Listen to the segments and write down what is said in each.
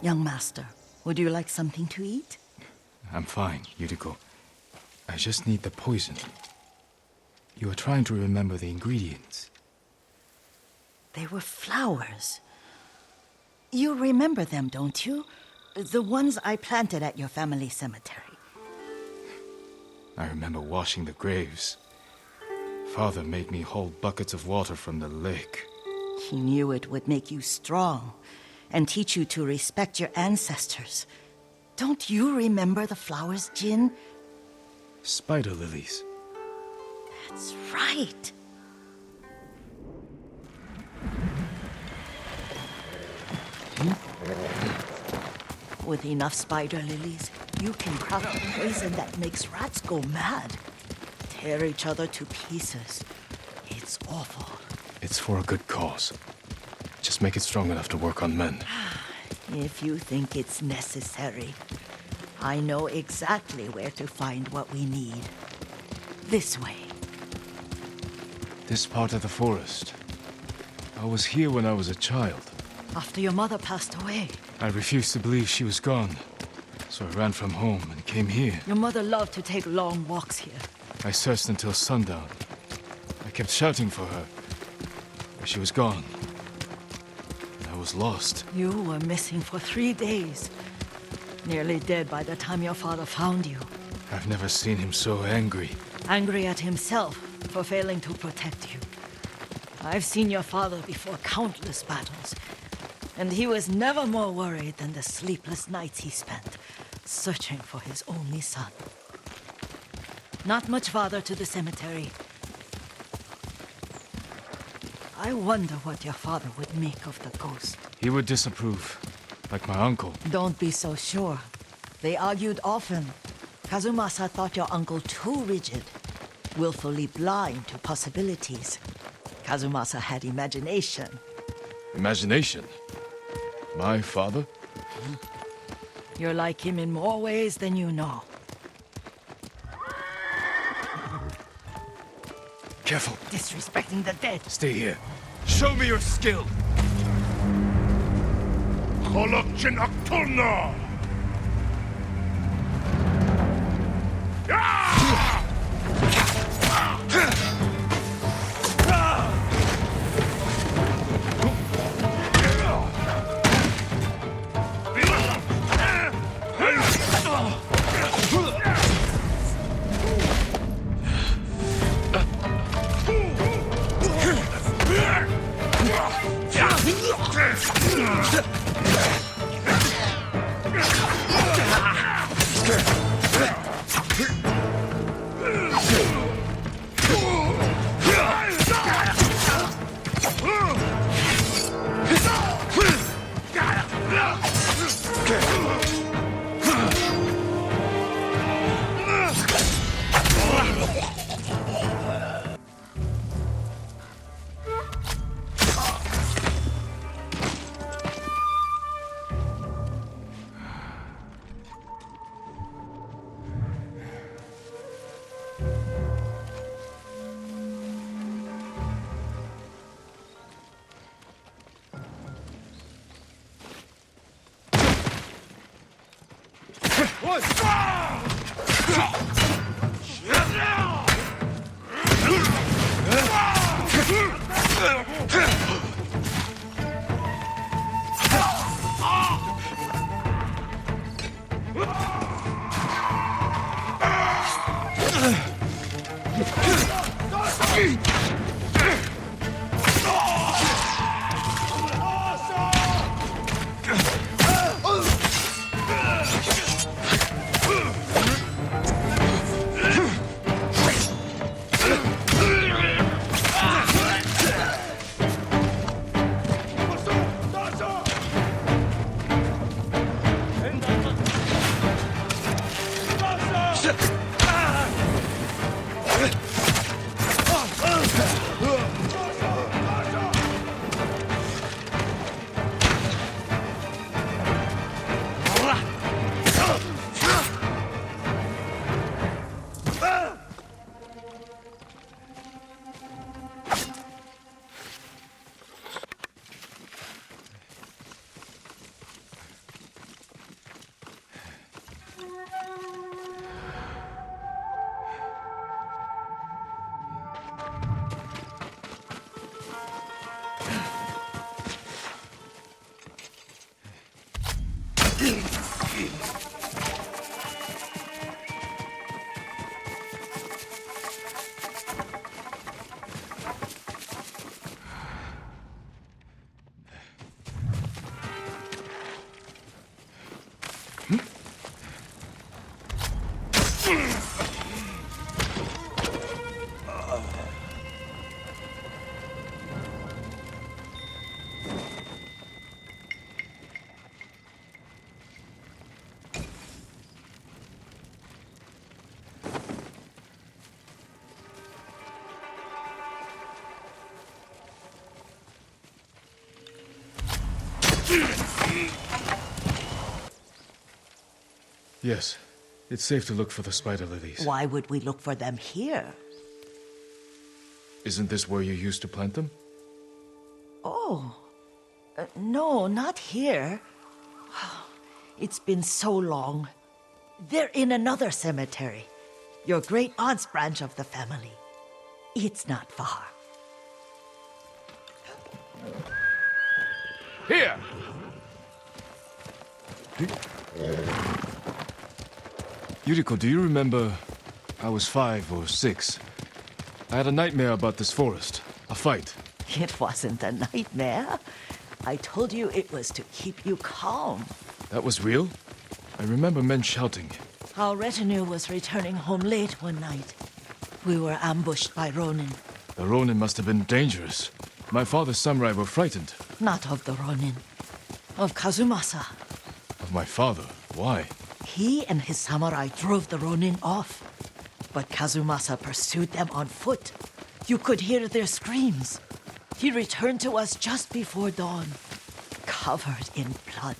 Young master, would you like something to eat? I'm fine, Yuriko. I just need the poison. You are trying to remember the ingredients. They were flowers. You remember them, don't you? The ones I planted at your family cemetery. I remember washing the graves. Father made me hold buckets of water from the lake. He knew it would make you strong and teach you to respect your ancestors. Don't you remember the flowers, Jin? Spider lilies. That's right. With enough spider lilies, you can craft a poison that makes rats go mad. Tear each other to pieces. It's awful. It's for a good cause. Just make it strong enough to work on men. If you think it's necessary, I know exactly where to find what we need. This way. This part of the forest. I was here when I was a child. After your mother passed away. I refused to believe she was gone. So I ran from home and came here. Your mother loved to take long walks here. I searched until sundown. I kept shouting for her. But she was gone. I was lost. You were missing for 3 days. Nearly dead by the time your father found you. I've never seen him so angry. Angry at himself for failing to protect you. I've seen your father before countless battles, and he was never more worried than the sleepless nights he spent searching for his only son. Not much farther to the cemetery. I wonder what your father would make of the ghost. He would disapprove, like my uncle. Don't be so sure. They argued often. Kazumasa thought your uncle too rigid, willfully blind to possibilities. Kazumasa had imagination. Imagination? My father? You're like him in more ways than you know. Careful. Disrespecting the dead. Stay here. Show me your skill! Kolokchin Akturna! Yes, it's safe to look for the spider lilies. Why would we look for them here? Isn't this where you used to plant them? Oh, no, not here. It's been so long. They're in another cemetery. Your great aunt's branch of the family. It's not far. Here! Yuriko, do you remember? I was 5 or 6. I had a nightmare about this forest. A fight. It wasn't a nightmare. I told you it was to keep you calm. That was real? I remember men shouting. Our retinue was returning home late one night. We were ambushed by Ronin. The Ronin must have been dangerous. My father's samurai were frightened. Not of the Ronin. Of Kazumasa. Of my father? Why? He and his samurai drove the Ronin off. But Kazumasa pursued them on foot. You could hear their screams. He returned to us just before dawn, covered in blood.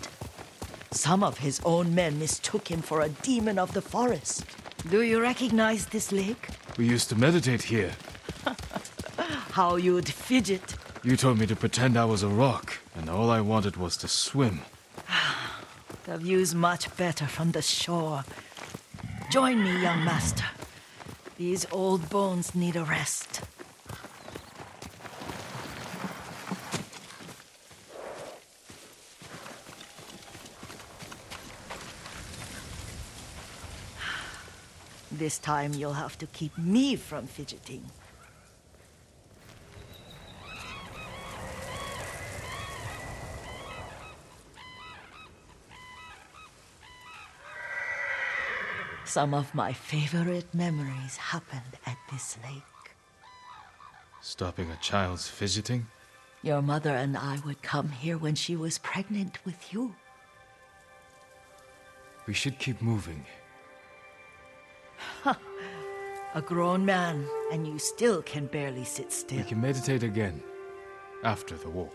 Some of his own men mistook him for a demon of the forest. Do you recognize this lake? We used to meditate here. How you'd fidget. You told me to pretend I was a rock, and all I wanted was to swim. The view's much better from the shore. Join me, young master. These old bones need a rest. This time you'll have to keep me from fidgeting. Some of my favorite memories happened at this lake. Stopping a child's fidgeting? Your mother and I would come here when she was pregnant with you. We should keep moving. A grown man, and you still can barely sit still. We can meditate again, after the war.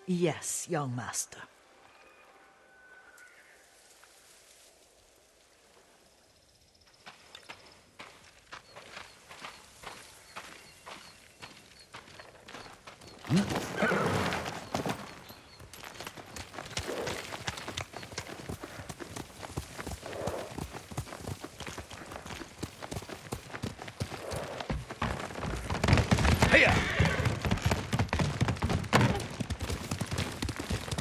Yes, young master.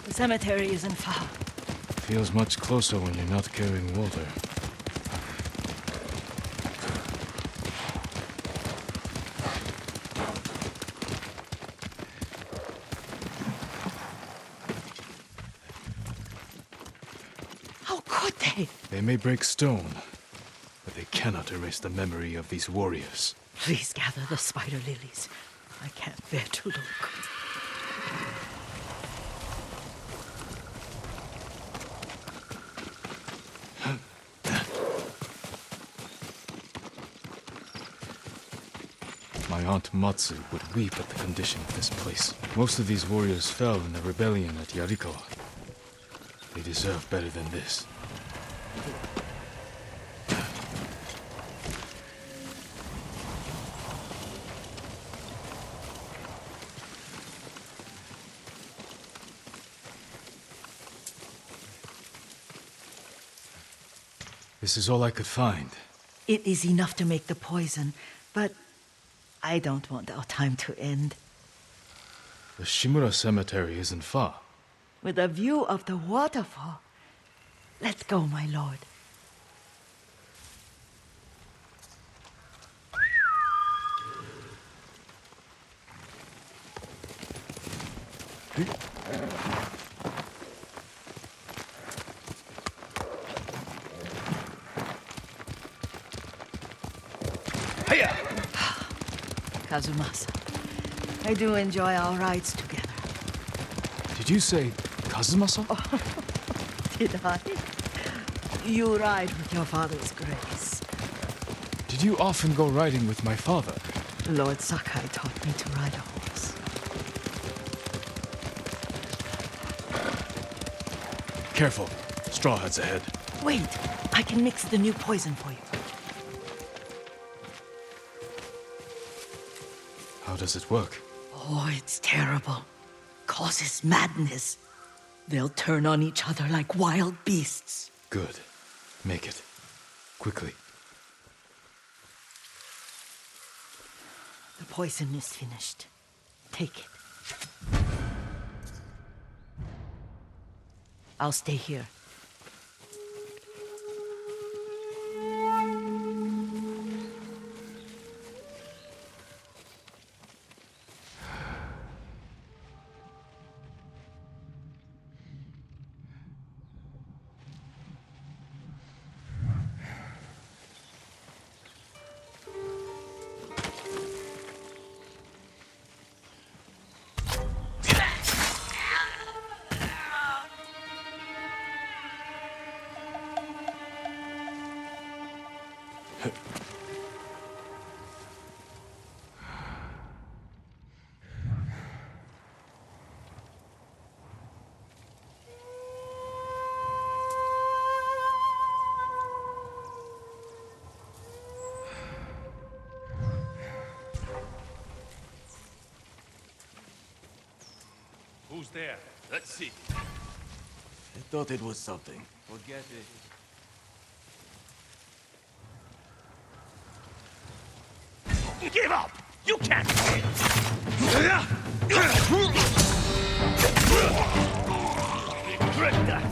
The cemetery isn't far. Feels much closer when you're not carrying water. How could they? They may break stone, but they cannot erase the memory of these warriors. Please gather the spider lilies. I can't bear to look. My aunt Matsu would weep at the condition of this place. Most of these warriors fell in the rebellion at Yarikawa. They deserve better than this. This is all I could find. It is enough to make the poison, but I don't want our time to end. The Shimura Cemetery isn't far. With a view of the waterfall. Let's go, my lord. Kazumasa, I do enjoy our rides together. Did you say Kazumasa? Did I? You ride with your father's grace. Did you often go riding with my father? Lord Sakai taught me to ride a horse. Careful. Straw Hat's ahead. Wait, I can mix the new poison for you. How does it work? Oh, it's terrible. Causes madness. They'll turn on each other like wild beasts. Good. Make it. Quickly. The poison is finished. Take it. I'll stay here. Who's there? Let's see. I thought it was something. Forget it. Give up! You can't win! Regret that!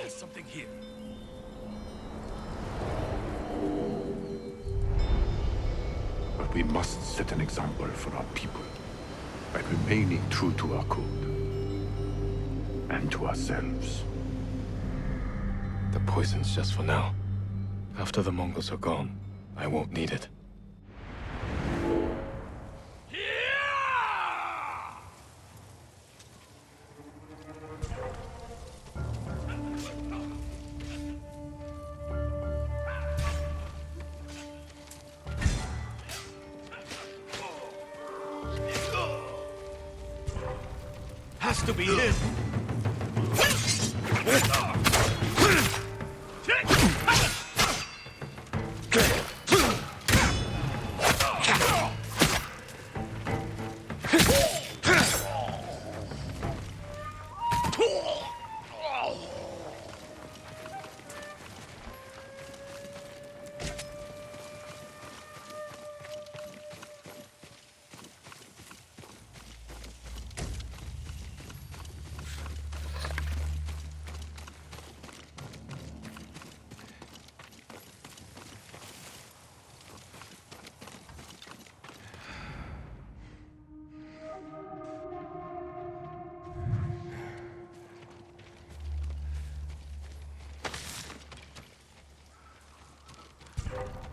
There's something here. But we must set an example for our people by remaining true to our code and to ourselves. The poison's just for now. After the Mongols are gone, I won't need it. Has to be him.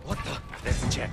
What the? Let's check.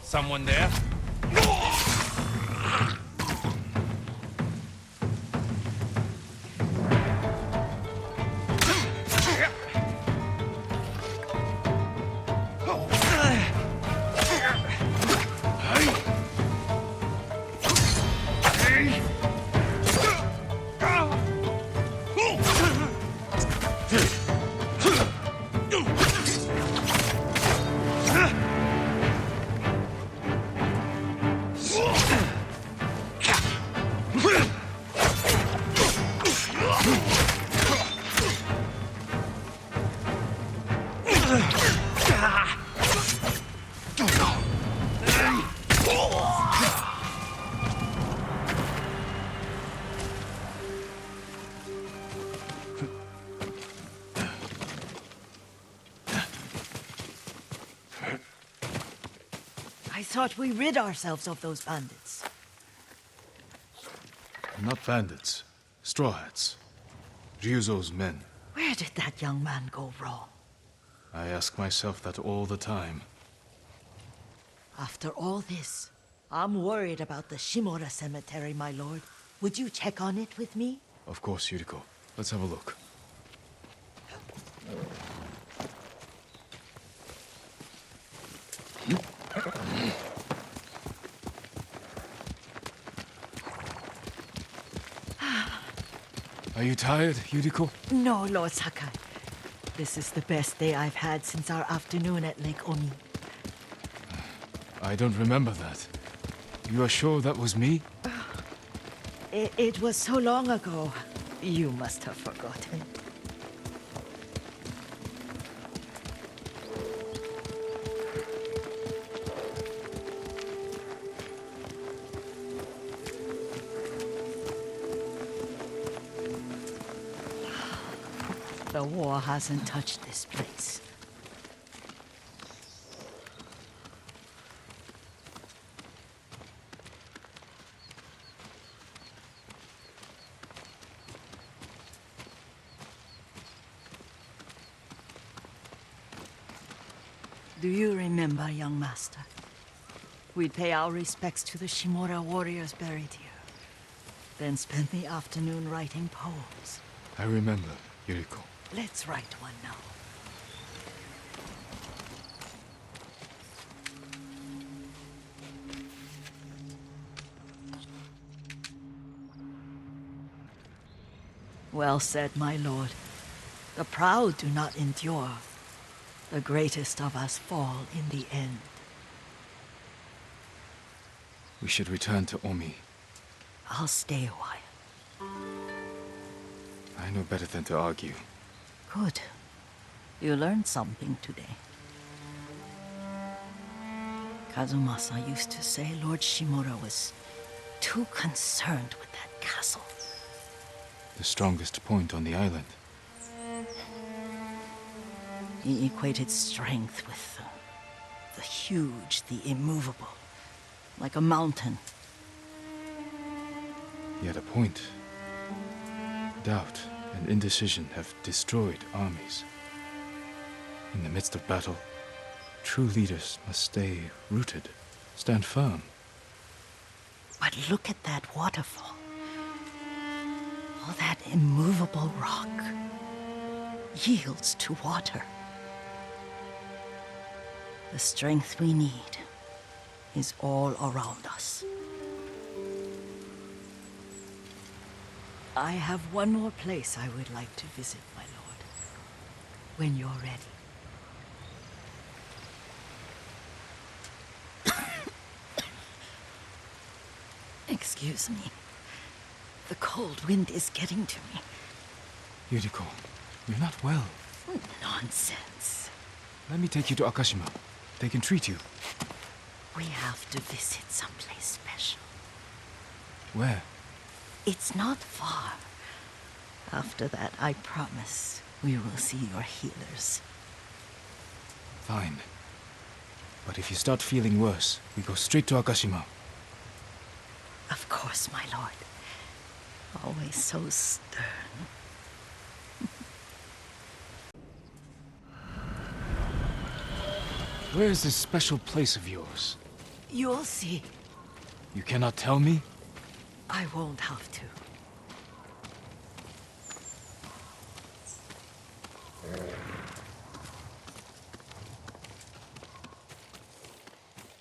Someone there? I thought we rid ourselves of those bandits. Not bandits. Straw Hats. Ryuzo's men. Where did that young man go wrong? I ask myself that all the time. After all this, I'm worried about the Shimura cemetery, my lord. Would you check on it with me? Of course, Yuriko. Let's have a look. Are you tired, Yuriko? No, Lord Sakai. This is the best day I've had since our afternoon at Lake Oni. I don't remember that. You are sure that was me? It was so long ago. You must have forgotten. The war hasn't touched this place. Do you remember, young master? We'd pay our respects to the Shimura warriors buried here, then spend the afternoon writing poems. I remember, Yuriko. Let's write one now. Well said, my lord. The proud do not endure. The greatest of us fall in the end. We should return to Omi. I'll stay a while. I know better than to argue. Good. You learned something today. Kazumasa used to say Lord Shimura was too concerned with that castle. The strongest point on the island. He equated strength with the huge, the immovable, like a mountain. He had a point. Doubt and indecision have destroyed armies. In the midst of battle, true leaders must stay rooted, stand firm. But look at that waterfall. All that immovable rock yields to water. The strength we need is all around us. I have one more place I would like to visit, my lord. when you're ready. Excuse me. The cold wind is getting to me. Yuriko, you're not well. Nonsense. Let me take you to Akashima. They can treat you. We have to visit someplace special. Where? It's not far. After that, I promise we will see your healers. Fine. But if you start feeling worse, we go straight to Akashima. Of course, my lord. Always so stern. Where is this special place of yours? You'll see. You cannot tell me? I won't have to.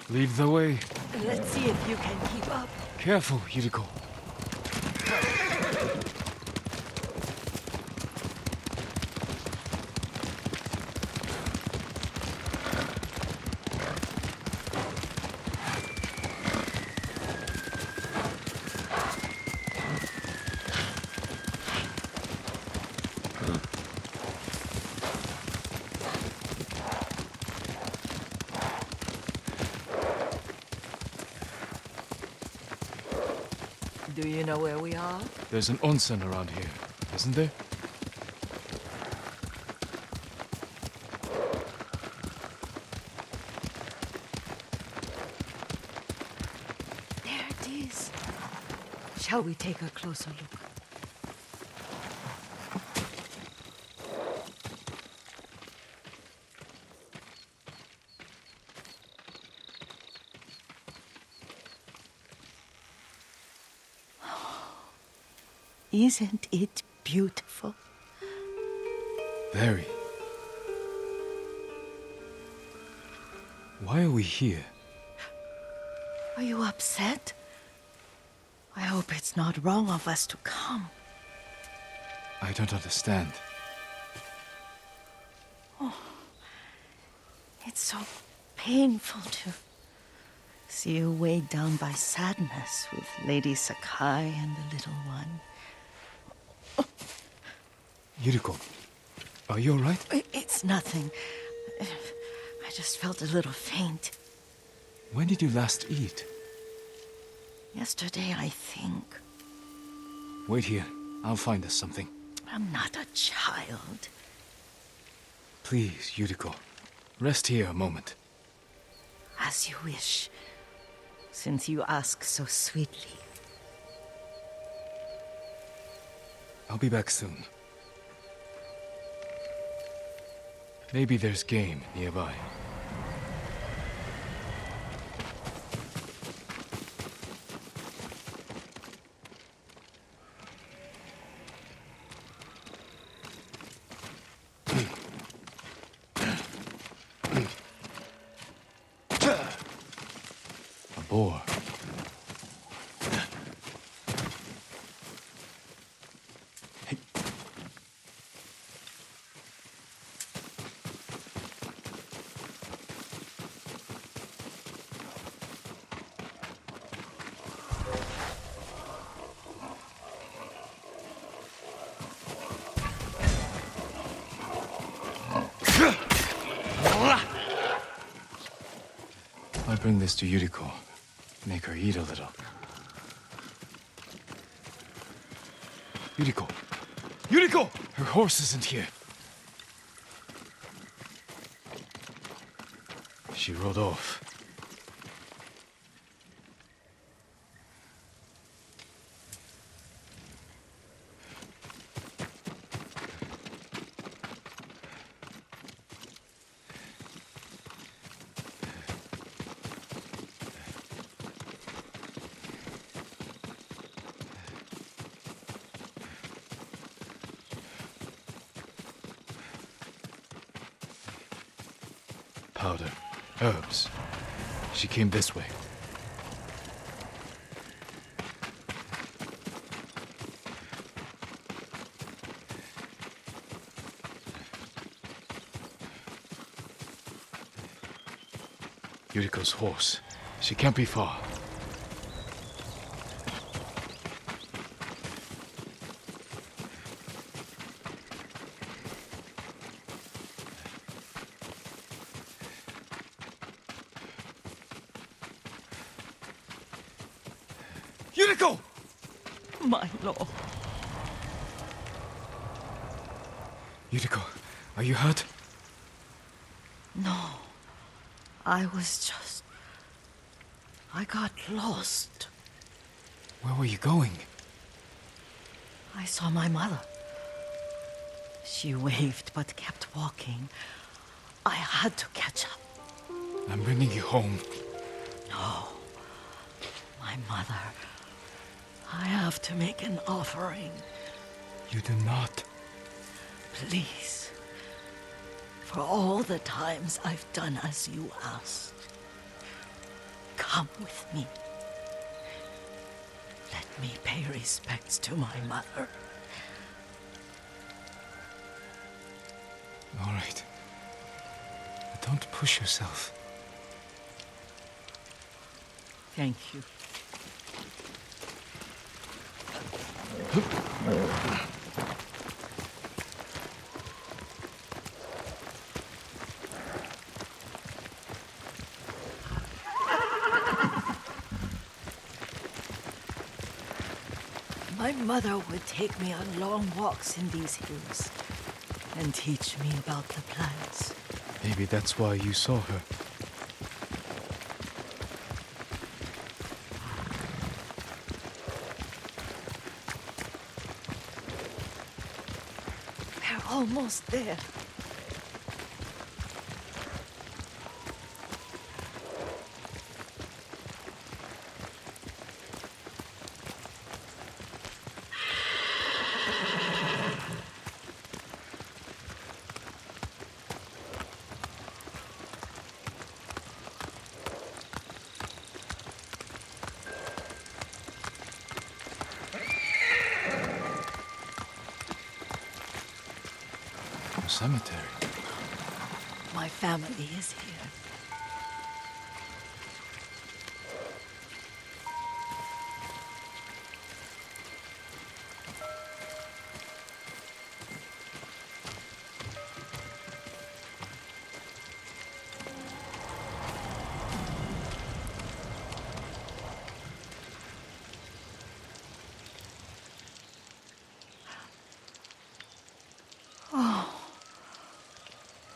Lead the way. Let's see if you can keep up. Careful, Yuriko. Do you know where we are? There's an onsen around here, isn't there? There it is. Shall we take a closer look? Isn't it beautiful? Very. Why are we here? Are you upset? I hope it's not wrong of us to come. I don't understand. It's so painful to see you weighed down by sadness with Lady Sakai and the little one. Yuriko, are you alright? It's nothing. I just felt a little faint. When did you last eat? Yesterday, I think. Wait here. I'll find us something. I'm not a child. Please, Yuriko. Rest here a moment. As you wish, since you ask so sweetly. I'll be back soon. Maybe there's game nearby. A boar. Hey. I'll bring this to Yuriko. Make her eat a little. Yuriko! Yuriko! Her horse isn't here. She rode off. Powder. Herbs. She came this way. Yuriko's horse. She can't be far. Yuriko! My lord. Yuriko, are you hurt? No. I was just... I got lost. Where were you going? I saw my mother. She waved but kept walking. I had to catch up. I'm bringing you home. No. My mother. I have to make an offering. You do not. Please. For all the times I've done as you asked. Come with me. Let me pay respects to my mother. All right. But don't push yourself. Thank you. My mother would take me on long walks in these hills and teach me about the plants. Maybe that's why you saw her. We're almost there. A cemetery. My family is here.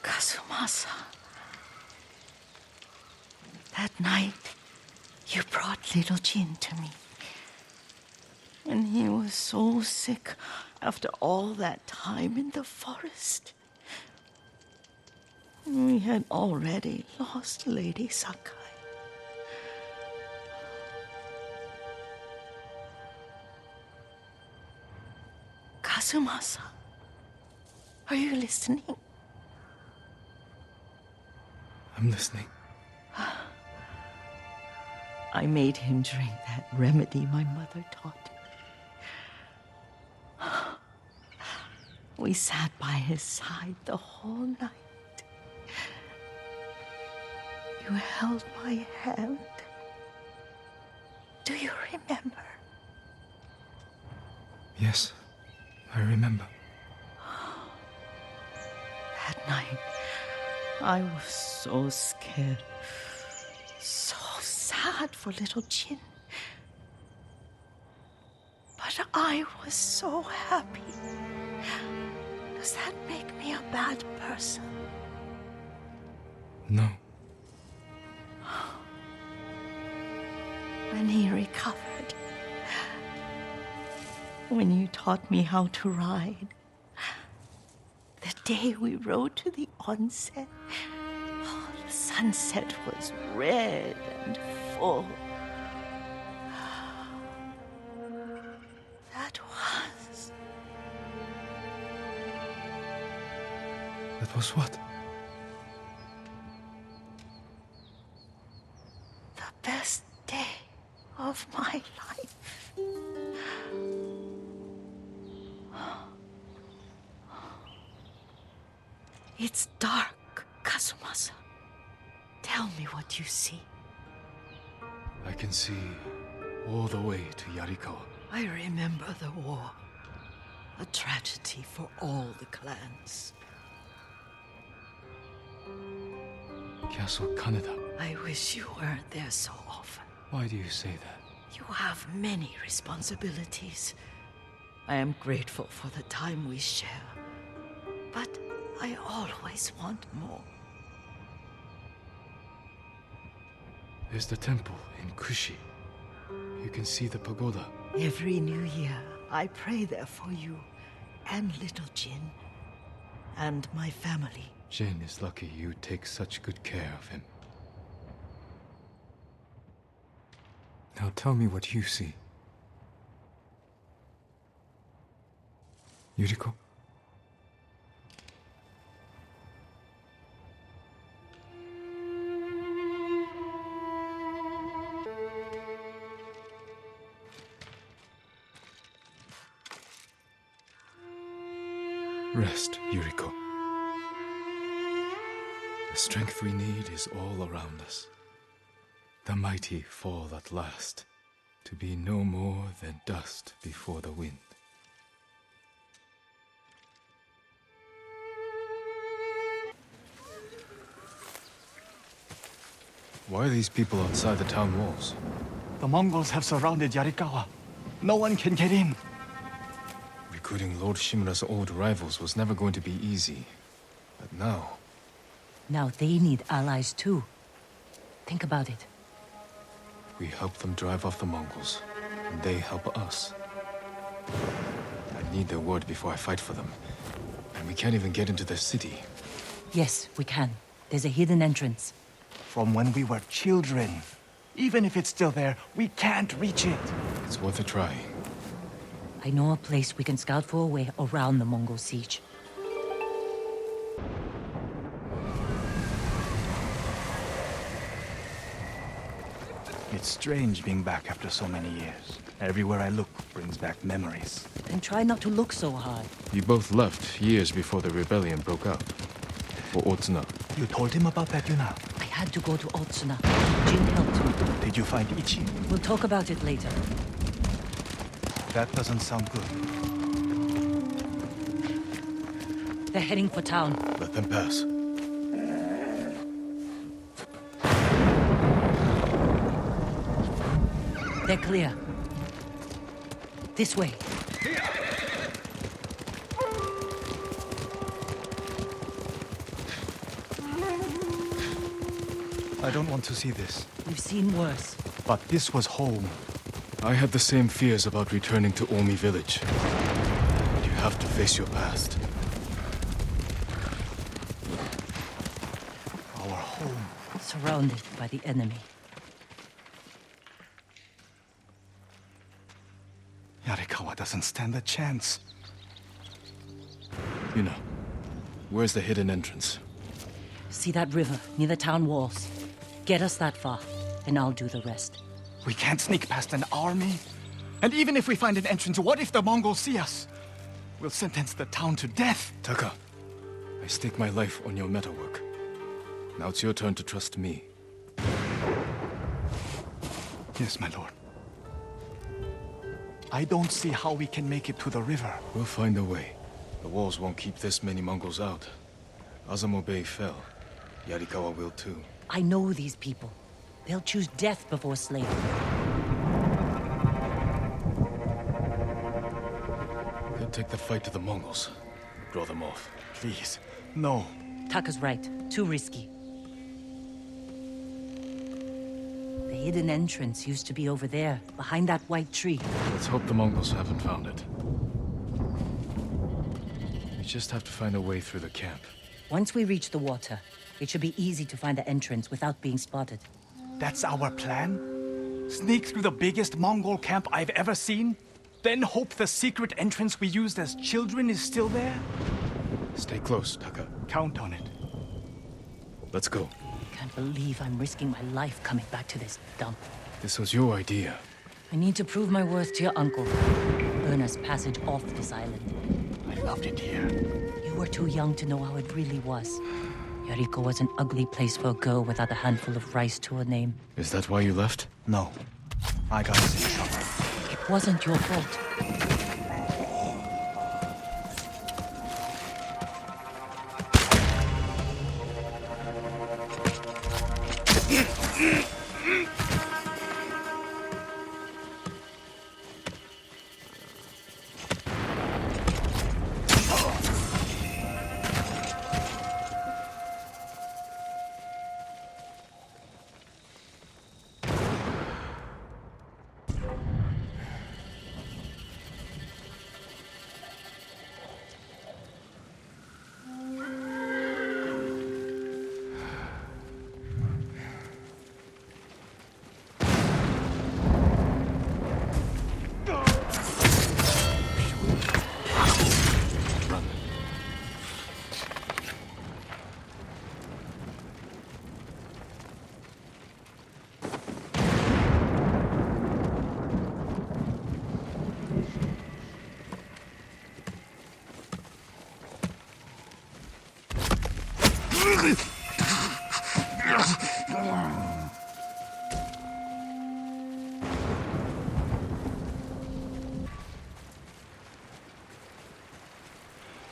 Kazumasa. That night, you brought little Jin to me. And he was so sick after all that time in the forest. We had already lost Lady Sakai. Kazumasa, are you listening? I'm listening. I made him drink that remedy my mother taught me. We sat by his side the whole night. You held my hand. Do you remember? Yes, I remember. That night, I was so scared. So sad for little Jin. But I was so happy. Does that make me a bad person? No. When he recovered, when you taught me how to ride, the day we rode to the onsen, oh, the sunset was red and full. That was... That was what? the best day of my life. It's dark, Kazumasa. Tell Tell me what you see. I can see all the way to Yarikawa. I remember the war. A tragedy for all the clans. Castle Kaneda. I wish you weren't there so often. Why do you say that? You have many responsibilities. I am grateful for the time we share. But I always want more. There's the temple in Kushi. You can see the pagoda. Every new year, I pray there for you, and little Jin, and my family. Jin is lucky you take such good care of him. Now tell me what you see. Yuriko? Rest, Yuriko. The strength we need is all around us. The mighty fall at last, to be no more than dust before the wind. Why are these people outside the town walls? The Mongols have surrounded Yarikawa. No one can get in. Recruiting Lord Shimura's old rivals was never going to be easy. But now... Now they need allies too. Think about it. we help them drive off the Mongols, and they help us. I need their word before I fight for them. And we can't even get into the city. Yes, we can. There's a hidden entrance. From when we were children. Even if it's still there, we can't reach it. It's worth a try. I know a place we can scout for a way around the Mongol siege. It's strange being back after so many years. Everywhere I look brings back memories. And try not to look so hard. You both left years before the rebellion broke out. For Otsuna. You told him about that, Yuna? I had to go to Otsuna. Jin helped me. Did you find Ichi? We'll talk about it later. That doesn't sound good. They're heading for town. Let them pass. They're clear. This way. I don't want to see this. We've seen worse. But this was home. I had the same fears about returning to Omi village. But you have to face your past. Our home. Surrounded by the enemy. Yarikawa doesn't stand a chance. Yuna, where's the hidden entrance? See that river near the town walls? Get us that far, and I'll do the rest. We can't sneak past an army. And even if we find an entrance, what if the Mongols see us? We'll sentence the town to death. Taka, I stake my life on your metalwork. Now it's your turn to trust me. Yes, my lord. I don't see how we can make it to the river. We'll find a way. The walls won't keep this many Mongols out. Azamo Bay fell. Yarikawa will too. I know these people. They'll choose death before slavery. They'll take the fight to the Mongols. Draw them off. Please, no. Taka's right. Too risky. The hidden entrance used to be over there, behind that white tree. Let's hope the Mongols haven't found it. We just have to find a way through the camp. Once we reach the water, it should be easy to find the entrance without being spotted. That's our plan? Sneak through the biggest Mongol camp I've ever seen? Then hope the secret entrance we used as children is still there? Stay close, Taka. Count on it. Let's go. Can't believe I'm risking my life coming back to this dump. This was your idea. I need to prove my worth to your uncle. Earn us passage off this island. I loved it here. You were too young to know how it really was. Yariko was an ugly place for a girl without a handful of rice to her name. Is that why you left? No. I got us in trouble. It wasn't your fault.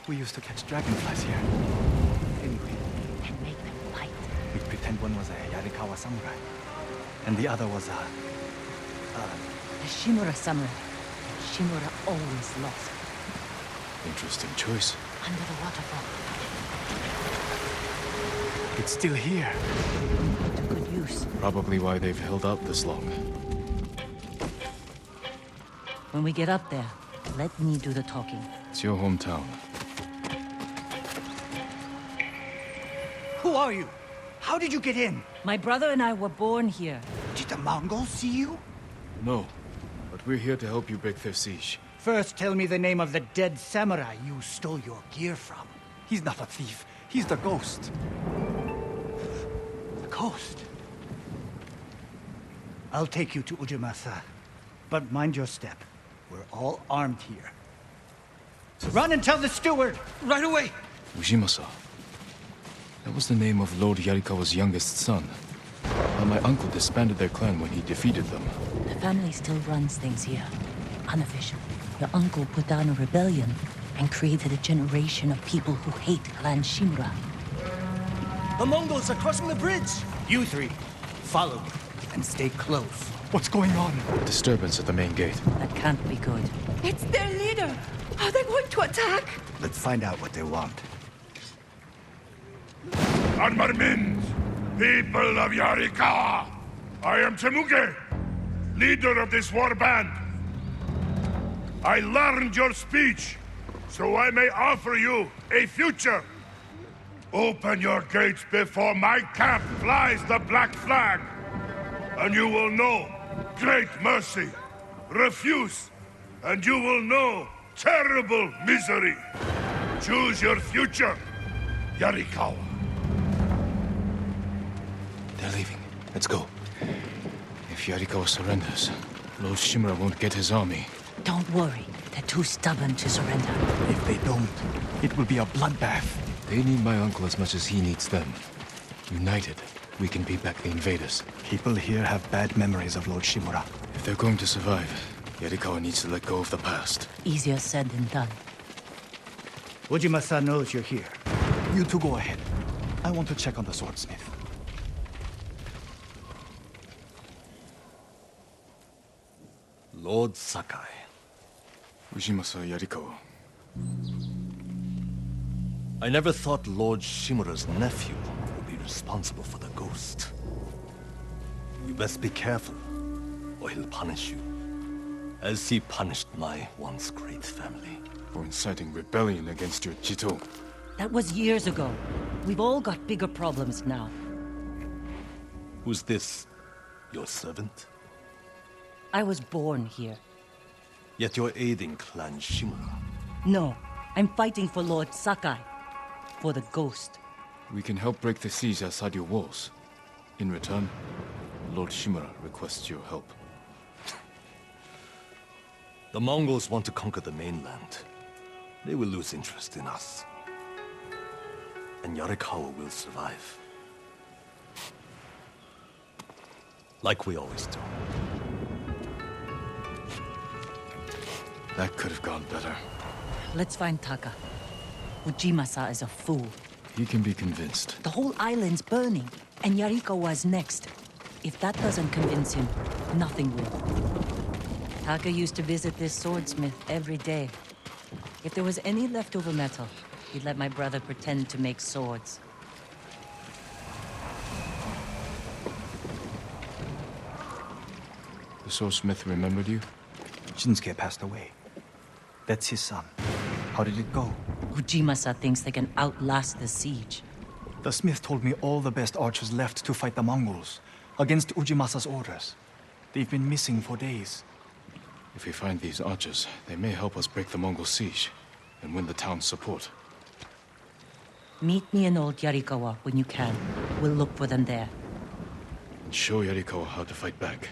We used to catch dragonflies here. Anyway, And make them fight. we'd pretend one was a Yarikawa samurai, and the other was a... The Shimura samurai. And Shimura always lost. Interesting choice. Under the waterfall. It's still here. To good use. Probably why they've held out this long. When we get up there, let me do the talking. It's your hometown. Who are you? How did you get in? My brother and I were born here. Did the Mongols see you? No, but we're here to help you break their siege. First, tell me the name of the dead samurai you stole your gear from. He's not a thief. He's the ghost. The ghost? I'll take you to Ujimasa. But mind your step. We're all armed here. Run and tell the steward! Right away! Ujimasa. That was the name of Lord Yarikawa's youngest son. But my uncle disbanded their clan when he defeated them. The family still runs things here. Unofficial. Your uncle put down a rebellion and created a generation of people who hate Clan Shimura. The Mongols are crossing the bridge! You three, follow me and stay close. What's going on? Disturbance at the main gate. That can't be good. It's their leader. Are they going to attack? Let's find out what they want. Armarmins, people of Yarikawa, I am Temuge, leader of this war band. I learned your speech, so I may offer you a future. Open your gates before my camp flies the black flag, and you will know great mercy. Refuse, and you will know terrible misery. Choose your future, Yarikawa. They're leaving. Let's go. If Yarikawa surrenders, Lord Shimura won't get his army. Don't worry. They're too stubborn to surrender. If they don't, it will be a bloodbath. They need my uncle as much as he needs them. United, we can beat back the invaders. People here have bad memories of Lord Shimura. If they're going to survive, Yarikawa needs to let go of the past. Easier said than done. Ujima-san knows you're here. You two go ahead. I want to check on the swordsmith. Lord Sakai. Ujimasa Yarikawa. I never thought Lord Shimura's nephew would be responsible for the ghost. You best be careful, or he'll punish you. As he punished my once great family. For inciting rebellion against your Jito. That was years ago. We've all got bigger problems now. Who's this? Your servant? I was born here. Yet you're aiding Clan Shimura. No, I'm fighting for Lord Sakai. For the ghost. We can help break the siege outside your walls. In return, Lord Shimura requests your help. The Mongols want to conquer the mainland. They will lose interest in us. and Yarikawa will survive. Like we always do. That could have gone better. Let's find Taka. Ujimasa is a fool. He can be convinced. The whole island's burning, and Yarikawa's next. If that doesn't convince him, nothing will. Taka used to visit this swordsmith every day. If there was any leftover metal, he'd let my brother pretend to make swords. The swordsmith remembered you? Shinsuke passed away. That's his son. How did it go? Ujimasa thinks they can outlast the siege. The smith told me all the best archers left to fight the Mongols, against Ujimasa's orders. They've been missing for days. If we find these archers, they may help us break the Mongol siege and win the town's support. Meet me in Old Yarikawa when you can. We'll look for them there. And show Yarikawa how to fight back.